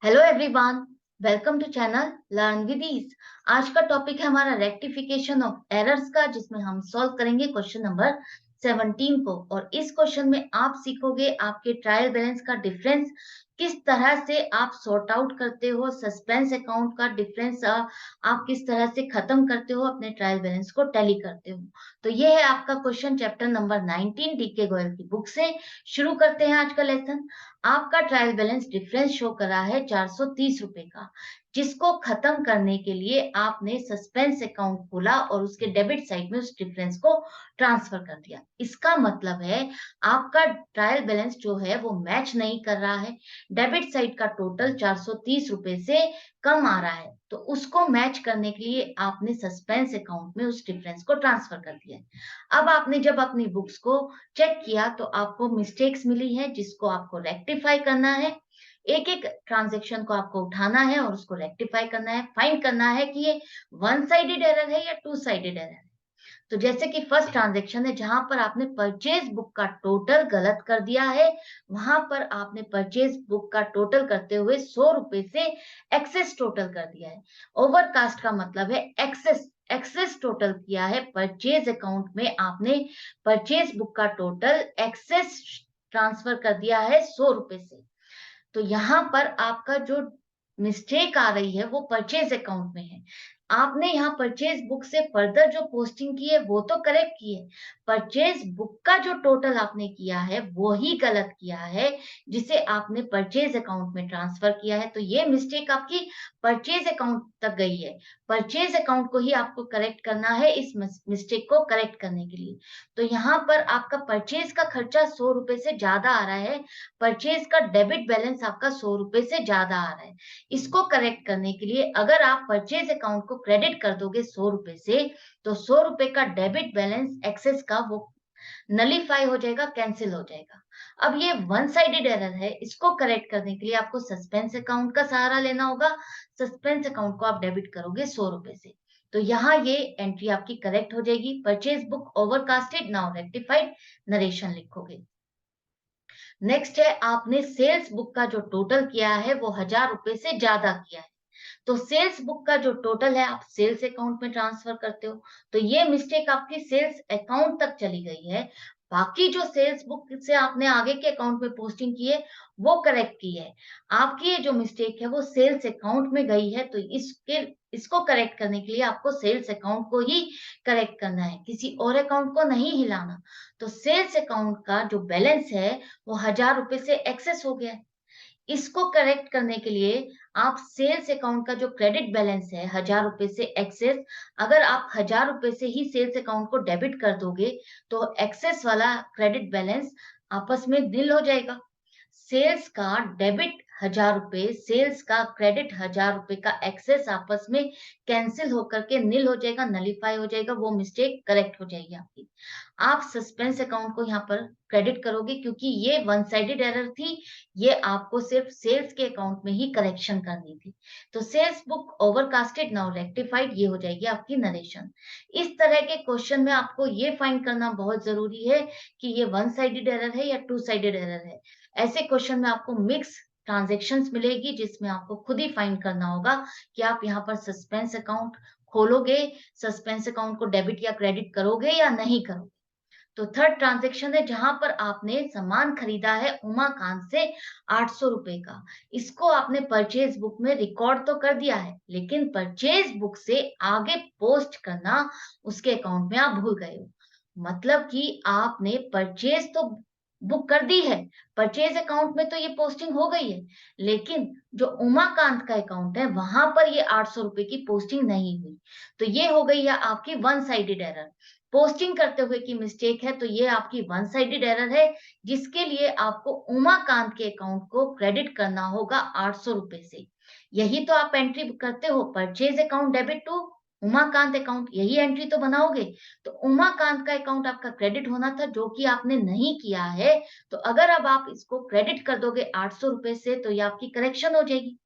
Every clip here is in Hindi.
Hello everyone, welcome to channel learn with ease. आज का टॉपिक है हमारा रेक्टिफिकेशन ऑफ एरर्स का, जिसमें हम सॉल्व करेंगे क्वेश्चन नंबर 17 को। और इस क्वेश्चन में आप सीखोगे आपके ट्रायल बैलेंस का डिफरेंस किस तरह से आप सॉर्ट आउट करते हो, सस्पेंस अकाउंट का डिफरेंस आप किस तरह से खत्म करते हो, अपने ट्रायल बैलेंस को टैली करते हो। तो ये है आपका question chapter number 19 D K Goyal की बुक से। शुरू करते हैं आज का लेसन। आपका ट्रायल बैलेंस डिफरेंस शो कर रहा है 430 रुपए का, जिसको खत्म करने के लिए आपने सस्पेंस अकाउंट खोला और उसके डेबिट साइड में उस डिफरेंस को ट्रांसफर कर दिया। इसका मतलब है आपका ट्रायल बैलेंस जो है वो मैच नहीं कर रहा है। डेबिट साइड का टोटल 430 रुपए से कम आ रहा है, तो उसको मैच करने के लिए आपने सस्पेंस अकाउंट में उस डिफरेंस को ट्रांसफर कर दिया है। अब आपने जब अपनी बुक्स को चेक किया तो आपको मिस्टेक्स मिली है, जिसको आपको रेक्टिफाई करना है। एक एक ट्रांजेक्शन को आपको उठाना है और उसको रेक्टिफाई करना है, फाइंड करना है कि ये वन साइडेड एरर है या टू साइडेड एरर है। तो जैसे कि फर्स्ट ट्रांजेक्शन है जहां पर आपने परचेज बुक का टोटल गलत कर दिया है। वहां पर आपने परचेज बुक का टोटल करते हुए 100 रुपए से एक्सेस टोटल कर दिया है। ओवरकास्ट का मतलब है एक्सेस एक्सेस टोटल किया है परचेज अकाउंट में। आपने परचेज बुक का टोटल एक्सेस ट्रांसफर कर दिया है 100 रुपए से। तो यहाँ पर आपका जो मिस्टेक आ रही है वो परचेज अकाउंट में है। आपने यहाँ परचेज बुक से फर्दर जो पोस्टिंग की है वो तो करेक्ट की है। परचेज बुक का जो टोटल आपने किया है वो ही गलत किया है, जिसे आपने परचेज अकाउंट में ट्रांसफर किया है। तो ये मिस्टेक आपकी परचेज अकाउंट तक गई है। परचेज अकाउंट को ही आपको करेक्ट करना है इस मिस्टेक को करेक्ट करने के लिए। तो यहाँ पर आपका परचेज का खर्चा 100 रुपए से ज्यादा आ रहा है। परचेज का डेबिट बैलेंस आपका 100 रुपए से ज्यादा आ रहा है। इसको करेक्ट करने के लिए अगर आप परचेज अकाउंट को क्रेडिट कर दोगे 100 रुपए से, तो 100 रुपए का डेबिट बैलेंस एक्सेस का वो नलीफाई हो जाएगा, कैंसिल हो जाएगा। अब ये वन साइडेड एरर है, इसको करेक्ट करने के लिए आपको सस्पेंस अकाउंट का सहारा लेना होगा। सस्पेंस अकाउंट को आप डेबिट करोगे 100 रुपए से। तो यहाँ ये एंट्री आपकी करेक्ट हो जाएगी। Purchase book overcasted now rectified, narration लिखोगे। नेक्स्ट है आपने सेल्स बुक का जो टोटल किया है वो 1000 रुपए से ज्यादा किया है। तो सेल्स बुक का जो टोटल है आप सेल्स अकाउंट में ट्रांसफर करते हो। तो ये मिस्टेक आपकी सेल्स अकाउंट तक चली गई है। बाकी जो सेल्स बुक से आपने आगे के अकाउंट में पोस्टिंग की है वो करेक्ट की है। आपकी ये जो मिस्टेक है वो सेल्स अकाउंट में गई है। तो इसको करेक्ट करने के लिए आपको सेल्स अकाउंट को ही करेक्ट करना है, किसी और अकाउंट को नहीं हिलाना। तो सेल्स अकाउंट का जो बैलेंस है वो 1000 रुपए से एक्सेस हो गया है। इसको करेक्ट करने के लिए आप सेल्स अकाउंट का जो क्रेडिट बैलेंस है 1000 रुपए से एक्सेस, अगर आप 1000 रुपए से ही सेल्स अकाउंट को डेबिट कर दोगे तो एक्सेस वाला क्रेडिट बैलेंस आपस में निल हो जाएगा। सेल्स का डेबिट 1000 रुपए, सेल्स का क्रेडिट 1000 रुपए का एक्सेस आपस में कैंसिल होकर के निल हो जाएगा, नलीफाई हो जाएगा। वो मिस्टेक करेक्ट हो जाएगी आपकी। आप सस्पेंस अकाउंट को यहाँ पर क्रेडिट करोगे क्योंकि ये वन साइडेड एरर थी। ये आपको सिर्फ सेल्स के अकाउंट में ही करेक्शन करनी थी। तो sales book overcasted now rectified, ये हो जाएगी आपकी नरेशन। इस तरह के क्वेश्चन में आपको ये फाइंड करना बहुत जरूरी है कि ये वन साइडेड एरर है या टू साइडेड एरर है। ऐसे क्वेश्चन में आपको मिक्स ट्रांजेक्शन्स मिलेगी, जिसमें आपको खुद ही फाइंड करना होगा कि आप यहाँ पर सस्पेंस अकाउंट खोलोगे, सस्पेंस अकाउंट को डेबिट या क्रेडिट करोगे या नहीं करोगे। तो थर्ड ट्रांजेक्शन है जहां पर आपने सामान खरीदा है उमाकांत से 800 रुपए का। इसको आपने परचेज बुक में रिकॉर्ड तो कर दिया है, लेकिन परचेज बुक से आगे पोस्ट करना उसके अकाउंट में आप भूल गए हो। मतलब कि आपने परचेज तो बुक कर दी है, परचेज अकाउंट में तो ये पोस्टिंग हो गई है, लेकिन जो उमाकांत का अकाउंट है वहां पर ये 800 रुपए की पोस्टिंग नहीं हुई। तो ये हो गई है आपकी वन साइडेड एरर। पोस्टिंग करते हुए की मिस्टेक है, तो ये आपकी वन साइडेड एरर है, जिसके लिए आपको उमाकांत के अकाउंट को क्रेडिट करना होगा 800 रुपए से। यही तो आप एंट्री करते हो, purchase account debit to Umakant account, यही एंट्री तो बनाओगे। तो उमाकांत का अकाउंट आपका क्रेडिट होना था, जो कि आपने नहीं किया है। तो अगर अब आप इसको क्रेडिट कर दोगे 800 रुपए से, तो ये आपकी करेक्शन हो जाएगी।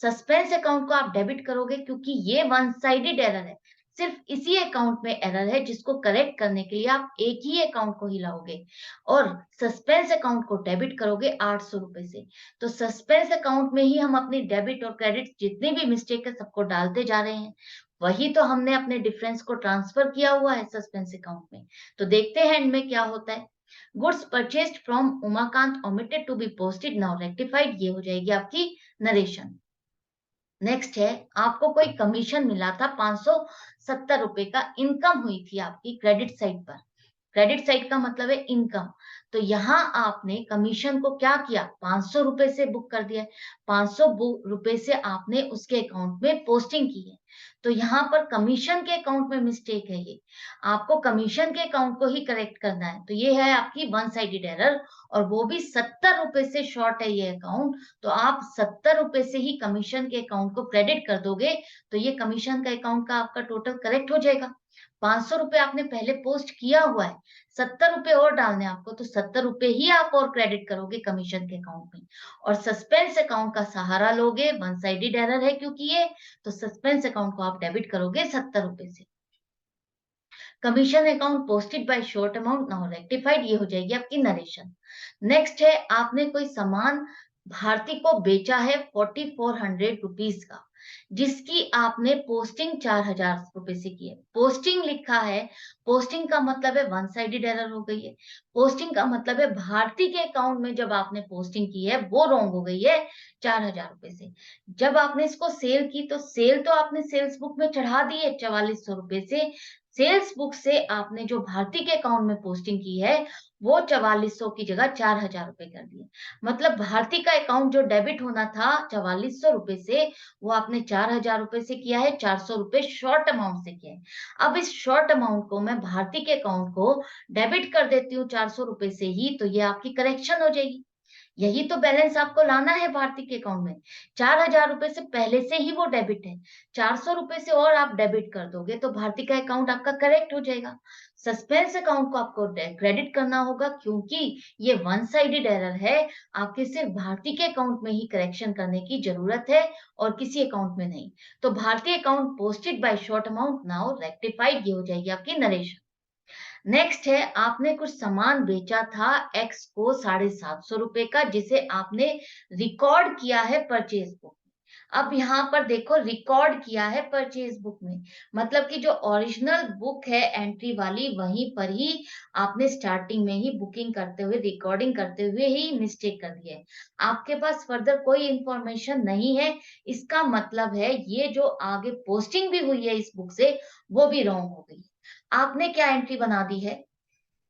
सस्पेंस अकाउंट को आप डेबिट करोगे क्योंकि ये वन साइडेड एरर है। सिर्फ इसी अकाउंट में एरर है जिसको करेक्ट करने के लिए आप एक ही अकाउंट को ही लाओगे और सस्पेंस अकाउंट को डेबिट करोगे 800 रुपए से। तो सस्पेंस अकाउंट में ही हम अपनी डेबिट और क्रेडिट जितनी भी मिस्टेक है सबको डालते जा रहे हैं। वही तो हमने अपने डिफरेंस को ट्रांसफर किया हुआ है सस्पेंस अकाउंट में। तो देखते हैं एंड में क्या होता है। Goods purchased from Umakant omitted to be posted now rectified, ये हो जाएगी आपकी नरेशन। नेक्स्ट है, आपको कोई कमीशन मिला था 570 रुपए का, इनकम हुई थी आपकी क्रेडिट साइड पर। क्रेडिट साइड का मतलब है इनकम। तो यहाँ आपने कमीशन को क्या किया, 500 रुपए से बुक कर दिया है। 500 रुपए से आपने उसके अकाउंट में पोस्टिंग की है। तो यहाँ पर कमीशन के अकाउंट में मिस्टेक है, ये आपको कमीशन के अकाउंट को ही करेक्ट करना है। तो ये है आपकी वन साइडेड एरर, और वो भी 70 रुपए से शॉर्ट है ये अकाउंट। तो आप 70 रुपए से ही कमीशन के अकाउंट को क्रेडिट कर दोगे, तो ये कमीशन का अकाउंट का आपका टोटल करेक्ट हो जाएगा। 500 रुपए आपने पहले पोस्ट किया हुआ है, 70 रुपए और डालने आपको, तो 70 रुपए ही आप और क्रेडिट करोगे कमीशन के अकाउंट में। और सस्पेंस अकाउंट का सहारा लोगे, वन साइडेड एरर है क्योंकि ये, तो सस्पेंस अकाउंट को आप डेबिट करोगे 70 रुपए से। Commission account posted bye short amount now rectified, ये हो जाएगी आपकी नरेशन। नेक्स्ट है, आपने कोई सामान भारती को बेचा है 4400 रुपीज का, जिसकी आपने पोस्टिंग 4000 रुपए से की है। पोस्टिंग लिखा है, पोस्टिंग का मतलब है वन साइडेड एरर हो गई है। पोस्टिंग का मतलब है भारती के अकाउंट में जब आपने पोस्टिंग की है वो रॉन्ग हो गई है 4000 रुपए से। जब आपने इसको सेल की, तो सेल तो आपने सेल्स बुक में चढ़ा दी है 4400 रुपए से। सेल्स बुक से आपने जो भारती के अकाउंट में पोस्टिंग की है वो 4400 की जगह 4000 रुपए कर दिए। मतलब भारती का अकाउंट जो डेबिट होना था 4400 रुपए से, वो आपने 4000 रुपए से किया है, 400 रुपए शॉर्ट अमाउंट से किया है। अब इस शॉर्ट अमाउंट को मैं भारती के अकाउंट को डेबिट कर देती हूँ 400 रुपए से ही, तो ये आपकी करेक्शन हो जाएगी। यही तो बैलेंस आपको लाना है भारती के अकाउंट में। 4000 रुपए से पहले से ही वो डेबिट है, 400 रुपए से और आप डेबिट कर दोगे तो भारती का अकाउंट आपका करेक्ट हो जाएगा। सस्पेंस अकाउंट को आपको क्रेडिट करना होगा क्योंकि ये वन साइडेड एरर है। आपके सिर्फ भारती के अकाउंट में ही करेक्शन करने की जरूरत है और किसी अकाउंट में नहीं। तो भारतीय account posted bye short amount now rectified, ये हो जाएगी आपकी नरेशन। नेक्स्ट है, आपने कुछ सामान बेचा था एक्स को 750 रुपए का, जिसे आपने रिकॉर्ड किया है परचेज बुक। अब यहाँ पर देखो, रिकॉर्ड किया है परचेज बुक में, मतलब कि जो ओरिजिनल बुक है एंट्री वाली, वहीं पर ही आपने स्टार्टिंग में ही बुकिंग करते हुए, रिकॉर्डिंग करते हुए ही मिस्टेक कर दी है। आपके पास फर्दर कोई इंफॉर्मेशन नहीं है। इसका मतलब है ये जो आगे पोस्टिंग भी हुई है इस बुक से, वो भी रॉन्ग हो गई। आपने क्या एंट्री बना दी है,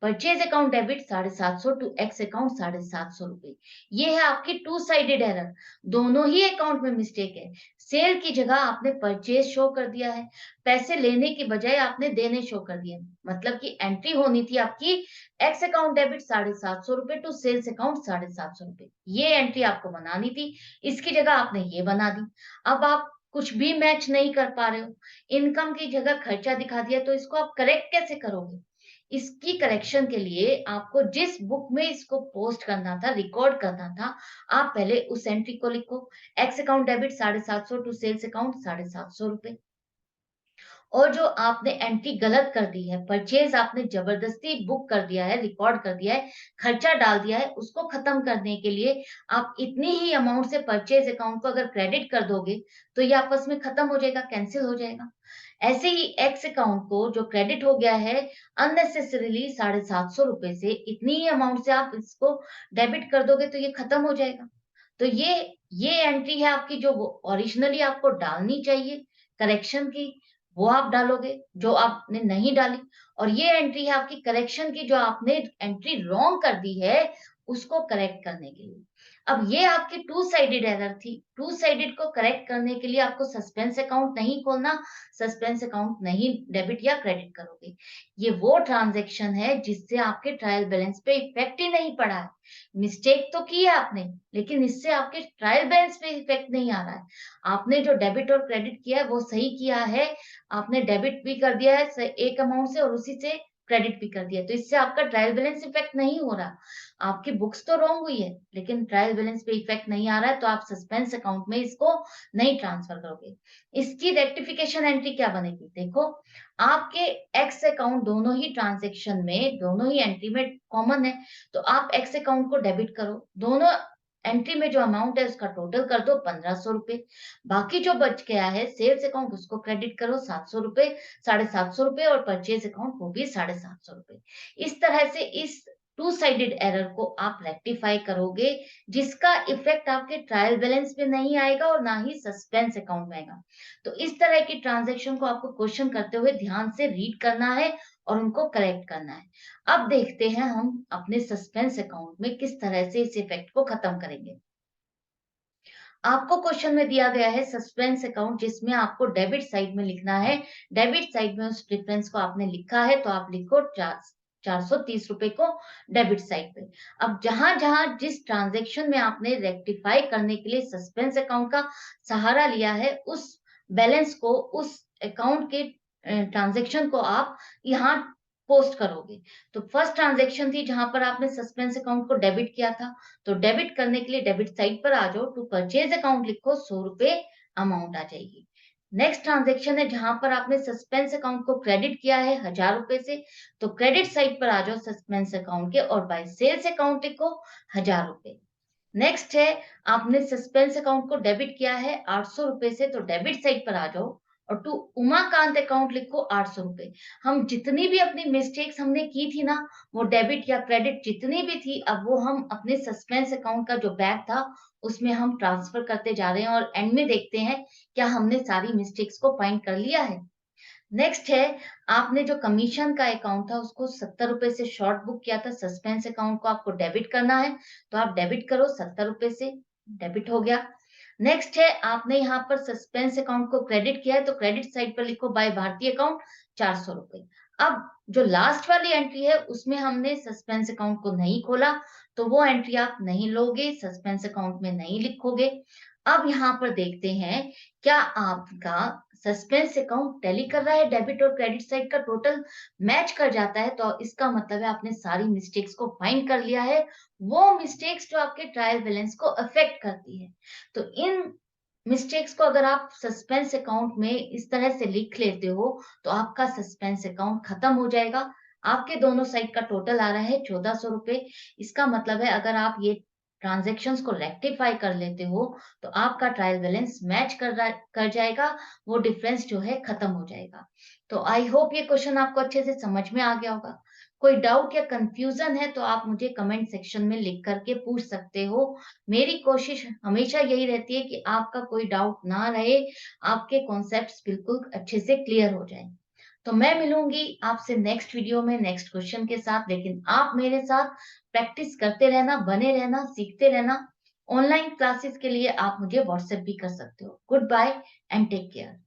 purchase account debit 750 to X account 750 रुपए। ये है आपकी टू साइडेड एरर, दोनों ही अकाउंट में मिस्टेक है। सेल की जगह आपने परचेज शो कर दिया है, पैसे लेने की बजाय आपने देने शो कर दिए। मतलब कि एंट्री होनी थी आपकी एक्स अकाउंट डेबिट 750 रुपए टू सेल्स अकाउंट 750 रुपए, ये एंट्री आपको बनानी थी। इसकी जगह आपने ये बना दी। अब आप कुछ भी मैच नहीं कर पा रहे हो, इनकम की जगह खर्चा दिखा दिया, तो इसको आप करेक्ट कैसे करोगे। इसकी करेक्शन के लिए आपको जिस बुक में इसको पोस्ट करना था, रिकॉर्ड करना था, आप पहले उस एंट्री को लिखो, X account debit 750 to sales account 750 रुपए। और जो आपने एंट्री गलत कर दी है, परचेज आपने जबरदस्ती बुक कर दिया है, रिकॉर्ड कर दिया है, खर्चा डाल दिया है, उसको खत्म करने के लिए आप इतनी ही अमाउंट से परचेज अकाउंट को अगर क्रेडिट कर दोगे, तो ये आपस में खत्म हो जाएगा, कैंसिल हो जाएगा। ऐसे ही एक्स अकाउंट को जो क्रेडिट हो गया है अननेसेसरीली 750 रुपए से, इतनी ही अमाउंट से आप इसको डेबिट कर दोगे तो ये खत्म हो जाएगा। तो ये एंट्री है आपकी जो ओरिजिनली आपको डालनी चाहिए करेक्शन की, वो आप डालोगे जो आपने नहीं डाली। और ये एंट्री है आपकी करेक्शन की, जो आपने एंट्री रॉन्ग कर दी है उसको करेक्ट करने के लिए। अब ये आपकी टू साइडेड एरर थी। टू साइडेड को करेक्ट करने के लिए आपको सस्पेंस अकाउंट नहीं खोलना, सस्पेंस अकाउंट नहीं डेबिट या क्रेडिट करोगे। ये वो ट्रांजैक्शन है जिससे आपके ट्रायल बैलेंस पे इफेक्ट ही नहीं पड़ा है। मिस्टेक तो की है आपने, लेकिन इससे आपके ट्रायल बैलेंस पे इफेक्ट नहीं आ रहा है। आपने जो डेबिट और क्रेडिट किया है वो सही किया है। आपने डेबिट भी कर दिया है एक अमाउंट से और उसी से क्रेडिट भी कर दिया, तो इससे आपका ट्रायल बैलेंस इफेक्ट नहीं हो रहा। आपकी बुक्स तो रॉन्ग हुई है, लेकिन ट्रायल बैलेंस पे इफेक्ट नहीं आ रहा है, तो आप सस्पेंस अकाउंट में इसको नहीं ट्रांसफर करोगे। इसकी रेक्टिफिकेशन एंट्री क्या बनेगी? देखो, आपके एक्स अकाउंट दोनों ही ट्रांजैक्शन में, दोनों ही एंट्री में कॉमन है, तो आप एक्स अकाउंट को डेबिट करो। दोनों एंट्री में जो अमाउंट है उसका टोटल कर दो 1500 रुपए। बाकी जो बच गया है सेल्स अकाउंट, उसको क्रेडिट करो 700 रुपए, 750 रुपए, और परचेज अकाउंट वो भी 750 रुपए। इस तरह से इस टू साइडेड एरर को आप रेक्टिफाई करोगे, जिसका इफेक्ट आपके ट्रायल बैलेंस पे नहीं आएगा और ना ही सस्पेंस अकाउंट में आएगा। तो इस तरह की ट्रांजेक्शन को आपको क्वेश्चन करते हुए ध्यान से रीड करना है और उनको करेक्ट करना है। अब देखते हैं हम अपने सस्पेंस अकाउंट में किस तरह से इस इफेक्ट को खत्म करेंगे। आपको क्वेश्चन में दिया गया है सस्पेंस अकाउंट, जिसमें आपको डेबिट साइड में लिखना है। डेबिट साइड में उस डिफरेंस को आपने लिखा है, तो आप लिखो 430 रुपए को डेबिट साइड पे। अब जहां जहां जिस ट्रांजेक्शन में आपने रेक्टिफाई करने के लिए सस्पेंस अकाउंट का सहारा लिया है, उस बैलेंस को, उस अकाउंट के ट्रांजेक्शन को आप यहाँ पोस्ट करोगे। तो फर्स्ट ट्रांजेक्शन थी जहां पर आपने सस्पेंस अकाउंट को डेबिट किया था, तो डेबिट करने के लिए डेबिट साइड पर आ जाओ, टू परचेज अकाउंट लिखो, 100 रुपए अमाउंट आ जाएगी। नेक्स्ट ट्रांजेक्शन है जहां पर आपने सस्पेंस अकाउंट को क्रेडिट किया है 1000 रुपए से, तो क्रेडिट साइड पर आ जाओ सस्पेंस अकाउंट के और बाय सेल्स अकाउंट लिखो 1000 रुपए। नेक्स्ट है, आपने सस्पेंस अकाउंट को डेबिट किया है 800 रुपए से, तो डेबिट साइड पर आ जाओ और टू उमाकांत अकाउंट लिखो 800 रुपए। हम जितनी भी अपनी मिस्टेक्स हमने की थी ना, वो डेबिट या क्रेडिट जितनी भी थी, अब वो हम अपने सस्पेंस अकाउंट का जो बैग था उसमें हम ट्रांसफर करते जा रहे हैं और एंड में देखते हैं क्या हमने सारी मिस्टेक्स को फाइंड कर लिया है। नेक्स्ट है, आपने जो कमीशन का अकाउंट था उसको 70 रुपए से शॉर्ट बुक किया था, सस्पेंस अकाउंट को आपको डेबिट करना है, तो आप डेबिट करो 70 रुपए से, डेबिट हो गया। नेक्स्ट है, आपने यहाँ पर सस्पेंस अकाउंट को क्रेडिट किया है, तो क्रेडिट साइड पर लिखो बाय भारतीय अकाउंट 400 रुपए। अब जो लास्ट वाली एंट्री है उसमें हमने सस्पेंस अकाउंट को नहीं खोला, तो वो एंट्री आप नहीं लोगे, सस्पेंस अकाउंट में नहीं लिखोगे। अब यहाँ पर देखते हैं क्या आपका सस्पेंस अकाउंट टैली कर रहा है, डेबिट और क्रेडिट साइड का टोटल मैच कर जाता है, तो इसका मतलब है आपने सारी मिस्टेक्स को फाइंड कर लिया है, वो मिस्टेक्स जो आपके ट्रायल बैलेंस को अफेक्ट करती है। तो इन मिस्टेक्स को अगर आप सस्पेंस अकाउंट में इस तरह से लिख लेते हो, तो आपका सस्पेंस अकाउंट खत्म हो जाएगा। आपके दोनों साइड का टोटल आ रहा है 1400 रुपए। इसका मतलब है अगर आप ये ट्रांजेक्शन्स को रेक्टिफाई कर लेते हो, तो आपका ट्रायल बैलेंस मैच कर जाएगा, वो डिफरेंस जो है खत्म हो जाएगा। तो आई होप ये क्वेश्चन आपको अच्छे से समझ में आ गया होगा। कोई डाउट या कंफ्यूजन है तो आप मुझे कमेंट सेक्शन में लिख करके पूछ सकते हो। मेरी कोशिश हमेशा यही रहती है कि आपका कोई डाउट ना रहे, आपके कॉन्सेप्ट्स बिल्कुल अच्छे से क्लियर हो जाएं। तो मैं मिलूंगी आपसे नेक्स्ट वीडियो में नेक्स्ट क्वेश्चन के साथ, लेकिन आप मेरे साथ प्रैक्टिस करते रहना, बने रहना, सीखते रहना। ऑनलाइन क्लासेस के लिए आप मुझे व्हाट्सएप भी कर सकते हो। Good bye and take care.